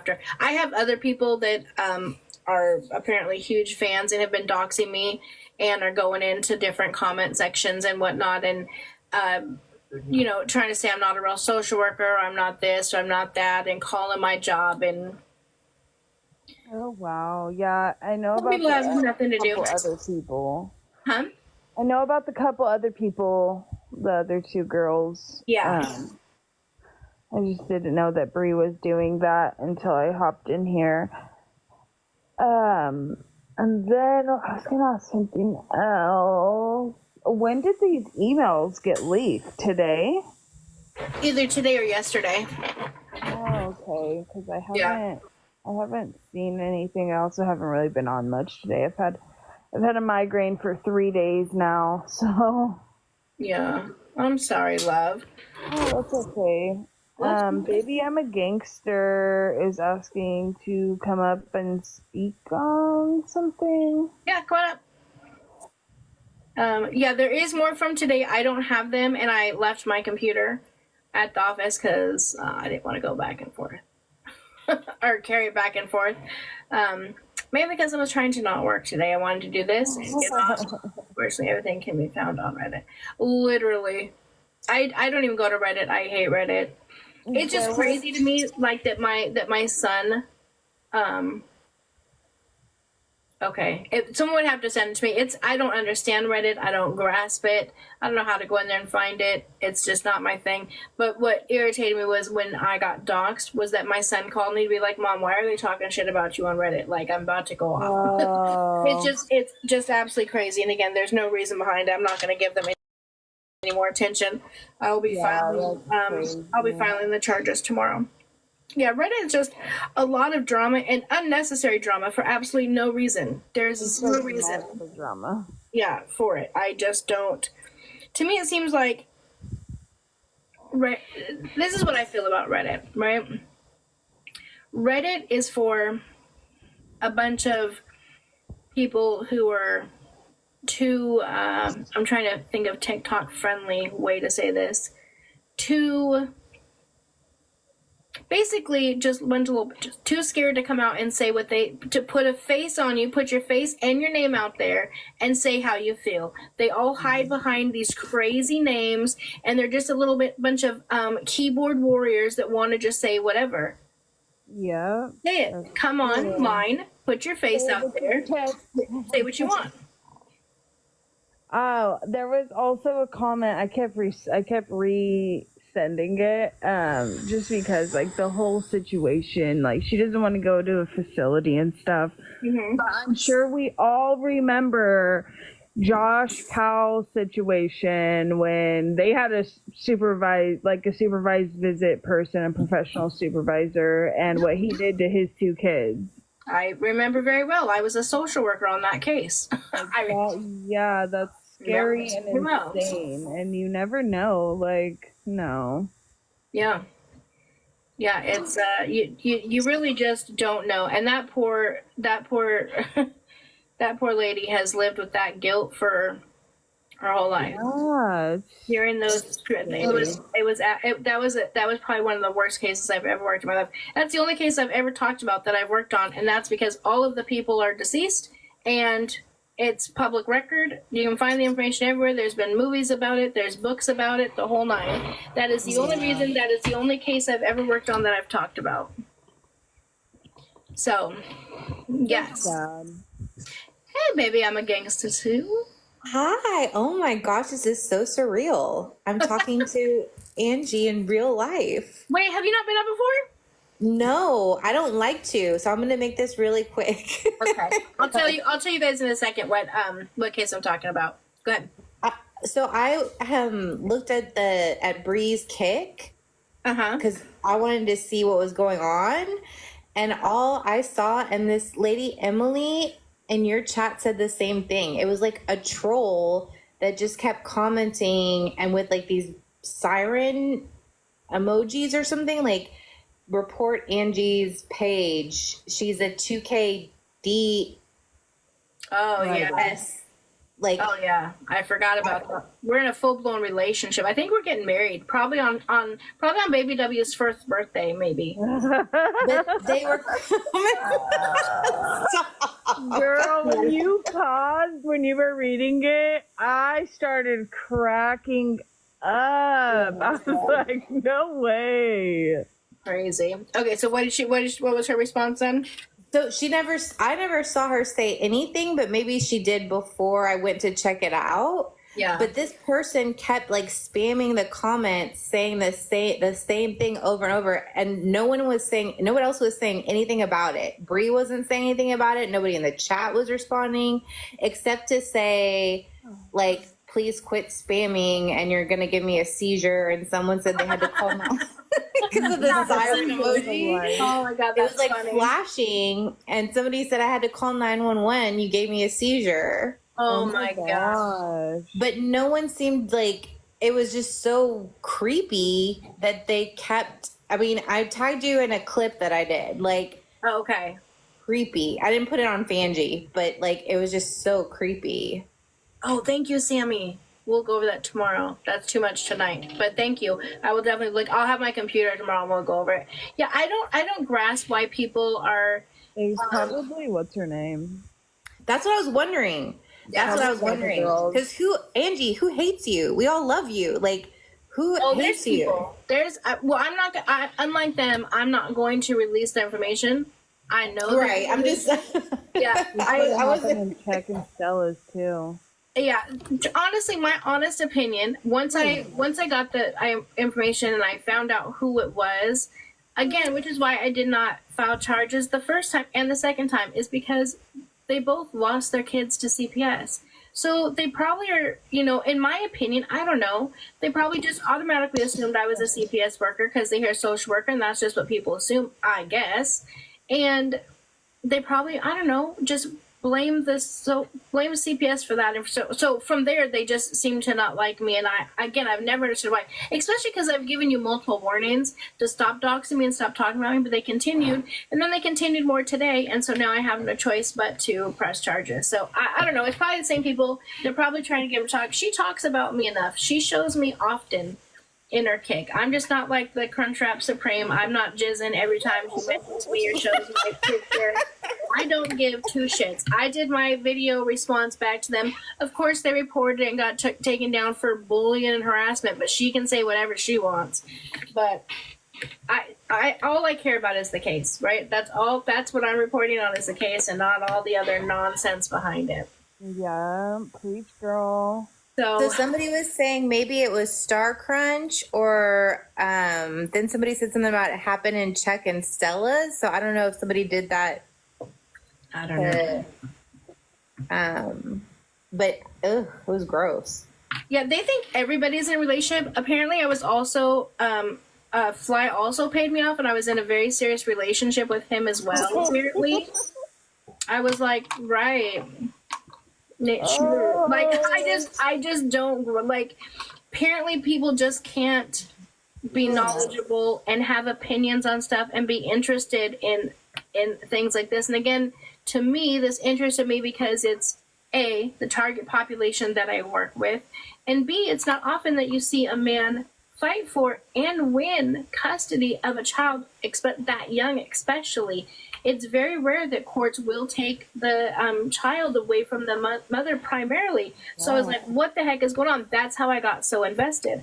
after. I have other people that are apparently huge fans and have been doxing me and are going into different comment sections and whatnot, and you know, trying to say I'm not a real social worker, or I'm not this, or I'm not that, and calling my job. And oh wow, yeah, I know some about people have nothing to do. other people. Huh? I know about the couple other people, the other two girls. Yeah. I just didn't know that Bree was doing that until I hopped in here. And then I was gonna ask something else. When did these emails get leaked? Today? Either today or yesterday. Oh, okay. Because I haven't seen anything else. I haven't really been on much today. I've had a migraine for 3 days now, so. Yeah. I'm sorry, love. Oh, that's okay. Baby I'm a Gangster is asking to come up and speak on something. Yeah, come on up. Yeah, there is more from today. I don't have them, and I left my computer at the office because I didn't want to go back and forth or carry it back and forth. Maybe because I was trying to not work today. I wanted to do this and get off. Unfortunately, everything can be found on Reddit. Literally. I don't even go to Reddit. I hate Reddit. It's just crazy to me, like that my son, okay, if someone would have to send it to me. I don't understand Reddit. I don't grasp it. I don't know how to go in there and find it. It's just not my thing. But what irritated me was when I got doxxed was that my son called me to be like, Mom, why are they talking shit about you on Reddit? Like, I'm about to go off. Oh. It's just absolutely crazy. And again, there's no reason behind it. I'm not going to give them any more attention. I'll be filing the charges tomorrow. Yeah, Reddit is just a lot of drama and unnecessary drama for absolutely no reason. There's no reason. Drama. Yeah, for it. I just don't. To me, it seems like this is what I feel about Reddit, right? Reddit is for a bunch of people who are too, I'm trying to think of TikTok friendly way to say this, too, basically just too scared to come out and say to put a face on you, put your face and your name out there and say how you feel. They all hide behind these crazy names, and they're just a bunch of keyboard warriors that want to just say whatever. Yeah. Say it. Come online, put your face out there, say what you want. Oh, there was also a comment. I kept resending it, just because, like, the whole situation, like, she doesn't want to go to a facility and stuff. Mm-hmm. But I'm sure we all remember Josh Powell's situation when they had a supervised visit person, a professional supervisor, and what he did to his 2 kids. I remember very well. I was a social worker on that case. Yeah, that's scary and insane. And you never know, like, no. Yeah. Yeah, it's you really just don't know. And that poor that poor lady has lived with that guilt for her whole life. Yeah, hearing those, that was probably one of the worst cases I've ever worked in my life. That's the only case I've ever talked about that I've worked on, and that's because all of the people are deceased and it's public record. You can find the information everywhere. There's been movies about it, there's books about it, the whole nine. That is the only reason, that is the only case I've ever worked on that I've talked about. So, yes. Hey, baby, I'm a gangster too. Hi. Oh my gosh, this is so surreal. I'm talking to Angie in real life. Wait, have you not been up before? No, I don't like to, so I'm going to make this really quick. Okay. I'll tell you guys in a second what case I'm talking about. Go ahead. So I looked at Bree's kick. Because I wanted to see what was going on. And all I saw, and this lady, Emily, in your chat said the same thing. It was like a troll that just kept commenting and with like these siren emojis or something, like report Angie's page. She's a 2KD. Oh, yes. Like, oh yeah, I forgot about that. We're in a full blown relationship. I think we're getting married probably on Baby W's first birthday, maybe. but they were. Girl, when you paused when you were reading it, I started cracking up. I was like, no way. Crazy. Okay, so what was her response then? So I never saw her say anything, but maybe she did before I went to check it out. Yeah. But this person kept like spamming the comments, saying the same thing over and over, and no one else was saying anything about it. Bree wasn't saying anything about it. Nobody in the chat was responding, except to say, like, please quit spamming, and you're gonna give me a seizure. And someone said they had to call because of the siren emoji. Oh my god, it was like funny. flashing, and somebody said I had to call 911. You gave me a seizure. Oh my gosh. But no one seemed like, it was just so creepy that they kept, I mean, I tagged you in a clip that I did, like, oh, okay. Creepy. I didn't put it on Fangie, but like, it was just so creepy. Oh, thank you, Sammy. We'll go over that tomorrow. That's too much tonight, but thank you. I will definitely I'll have my computer tomorrow and we'll go over it. Yeah, I don't grasp why people are. It's probably what's her name. That's what I was wondering. That's what I was wondering. Because Angie, who hates you? We all love you. Like, who hates you? There's unlike them, I'm not going to release the information. I know. Right. I'm just. Yeah. I wasn't checking Stella's too. Yeah, honestly, my honest opinion, once I got the information and I found out who it was, again, which is why I did not file charges the first time and the second time, is because they both lost their kids to CPS. So they probably are, in my opinion, I don't know, they probably just automatically assumed I was a CPS worker because they hear social worker and that's just what people assume, I guess. And they probably, I don't know, just blame CPS for that. So from there, they just seem to not like me. And I've never understood why, especially because I've given you multiple warnings to stop doxing me and stop talking about me, but they continued. And then they continued more today. And so now I have no choice but to press charges. So I don't know. It's probably the same people. They're probably trying to get her talk. She talks about me enough. She shows me often in her kick. I'm just not like the Crunchwrap Supreme. I'm not jizzing every time she mentions me or shows me my picture. I don't give two shits. I did my video response back to them. Of course, they reported it and got taken down for bullying and harassment, but she can say whatever she wants. But I all I care about is the case, right? That's what I'm reporting on is the case and not all the other nonsense behind it. Yeah, preach, girl. So somebody was saying maybe it was Star Crunch, or then somebody said something about it happened in Chuck and Stella's. So I don't know if somebody did that. I don't know. But it was gross. Yeah, they think everybody's in a relationship. Apparently, I was also Fly also paid me off, and I was in a very serious relationship with him as well. Apparently, I was like, right. Like I just don't like. Apparently, people just can't be knowledgeable and have opinions on stuff and be interested in things like this. And again, to me, this interested me because it's A, the target population that I work with, and B, it's not often that you see a man fight for and win custody of a child, that young especially. It's very rare that courts will take the child away from the mother primarily. So I was like, what the heck is going on? That's how I got so invested.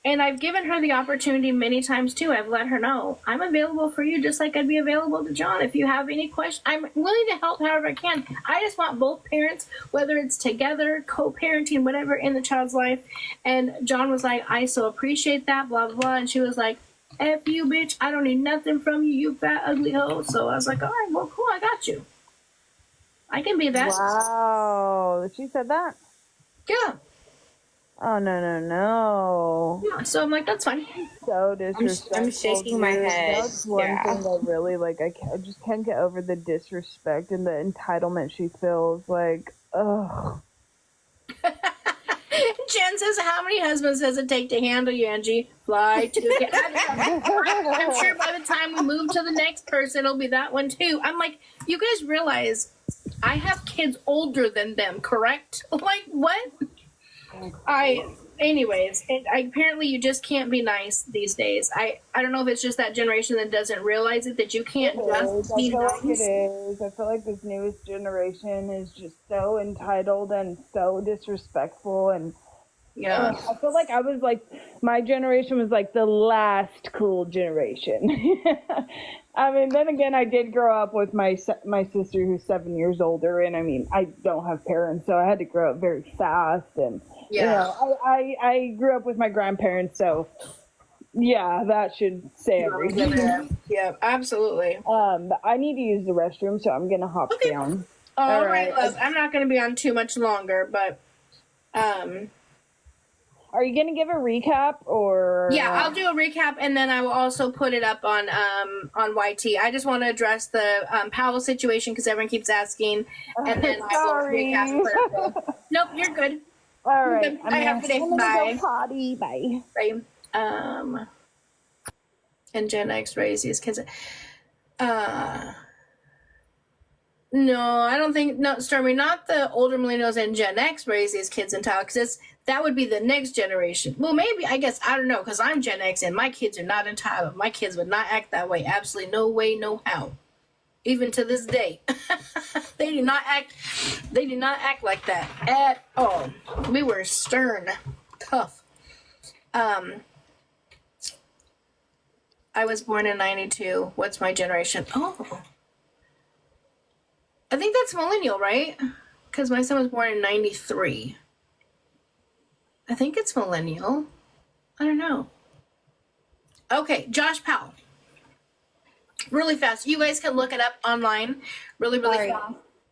And I've given her the opportunity many times too. I've let her know I'm available for you just like I'd be available to John. If you have any questions, I'm willing to help however I can. I just want both parents, whether it's together, co-parenting, whatever, in the child's life. And John was like, I so appreciate that, blah, blah, blah. And she was like, F you, bitch. I don't need nothing from you, you fat, ugly hoe. So I was like, all right, well, cool. I got you. I can be that. Wow. She said that? Yeah. Oh, no. Yeah, so I'm like, that's fine. So disrespectful. I'm shaking my head. That's one thing that really, like, I just can't get over the disrespect and the entitlement she feels. Like, ugh. Jen says, how many husbands does it take to handle you, Angie? Fly to I'm sure by the time we move to the next person, it'll be that one too. I'm like, you guys realize I have kids older than them, correct? Like, what? Anyways, apparently you just can't be nice these days. I don't know if it's just that generation that doesn't realize it, that you can't just be nice. It is. I feel like this newest generation is just so entitled and so disrespectful, and yeah, I feel like I was like, my generation was like the last cool generation. I mean, then again, I did grow up with my sister who's 7 years older, and I mean, I don't have parents, so I had to grow up very fast, and you know, I grew up with my grandparents, so yeah, that should say everything. Yeah, absolutely. I need to use the restroom, so I'm gonna hop down. All right, love. I'm not gonna be on too much longer, but are you gonna give a recap or? Yeah, I'll do a recap, and then I will also put it up on YT. I just want to address the Powell situation because everyone keeps asking, and then I will recap. Nope, you're good. All right. I have today. Bye. Go potty. Bye. Bye. And Gen X raised these kids. No, I don't think. No, Stormy, not the older millennials and Gen X raise these kids entitled, because that would be the next generation. Well, maybe, I guess, I don't know, because I'm Gen X and my kids are not entitled. My kids would not act that way. Absolutely no way, no how. Even to this day. They do not act like that at all. We were stern, tough. I was born in 92. What's my generation? Oh. I think that's millennial, right? Because my son was born in 93. I think it's millennial. I don't know. Okay, Josh Powell. Really fast. You guys can look it up online. Really fast.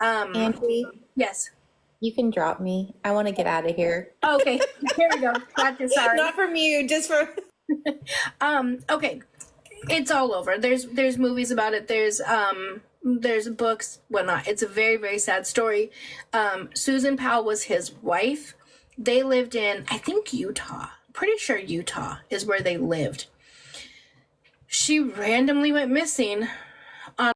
Angie? Yes. You can drop me. I want to get out of here. Okay. Here we go. Gotcha. Sorry. Not from you, just from... Okay. It's all over. There's movies about it. There's books, whatnot. It's a very, very sad story. Susan Powell was his wife. They lived in, I think, Utah. Pretty sure Utah is where they lived. She randomly went missing